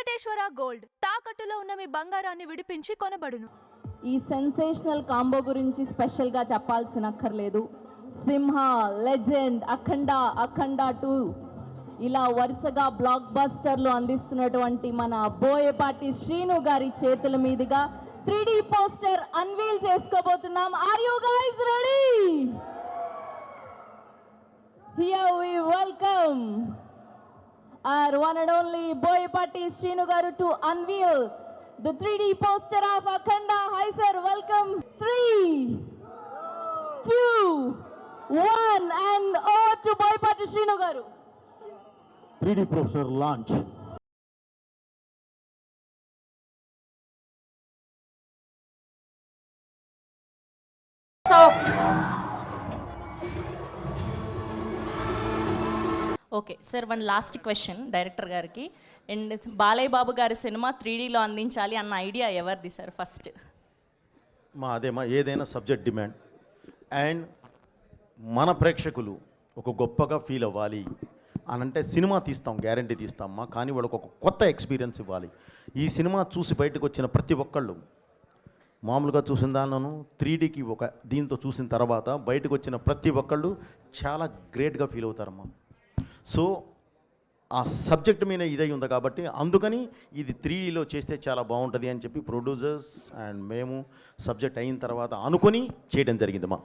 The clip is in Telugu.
వెంకటేశ్వర గోల్డ్ తాకట్టులో ఉన్న మీ బంగారాన్ని విడిపించి కొనబడును. ఈ సెన్సేషనల్ కాంబో గురించి స్పెషల్గా చెప్పాల్సినక్కర్లేదు. సింహ, లెజెండ్, అఖండ 2 ఇలా వరుసగా బ్లాక్ బస్టర్లు అందిస్తున్నటువంటి మన బోయపాటి శ్రీను గారి చేతుల మీదుగా 3D పోస్టర్ అన్వీల్ చేసుకోబోతున్నాం. Are you guys ready? Here we welcome our one and only Boyapati Srinu garu to unveil the 3D poster of Akhanda. Hi sir, welcome. 3, 2, 1 and over to Boyapati Srinu garu. 3D poster launch. So okay sir, one last question director గారికి. అండ్ బాలయ్య బాబు గారి సినిమా 3Dలో అందించాలి అన్న ఐడియా ఎవరిది సార్? ఫస్ట్ అదేమా ఏదైనా సబ్జెక్ట్ డిమాండ్ అండ్ మన ప్రేక్షకులు ఒక గొప్పగా ఫీల్ అవ్వాలి అని అంటే సినిమా తీస్తాం, గ్యారంటీ తీస్తామా, కానీ వాళ్ళకు ఒక కొత్త ఎక్స్పీరియన్స్ ఇవ్వాలి. ఈ సినిమా చూసి బయటకు వచ్చిన ప్రతి ఒక్కళ్ళు మామూలుగా చూసిన దానిలోనూ 3Dకి ఒక దీంతో చూసిన తర్వాత బయటకు వచ్చిన ప్రతి ఒక్కళ్ళు చాలా గ్రేట్గా ఫీల్ అవుతారమ్మా. సో ఆ సబ్జెక్ట్ మీద ఇదై ఉంది కాబట్టి అందుకని ఇది 3Dలో చేస్తే చాలా బాగుంటుంది అని చెప్పి ప్రొడ్యూసర్స్ అండ్ మేము సబ్జెక్ట్ అయిన తర్వాత అనుకొని చేయడం జరిగిందమ్మా.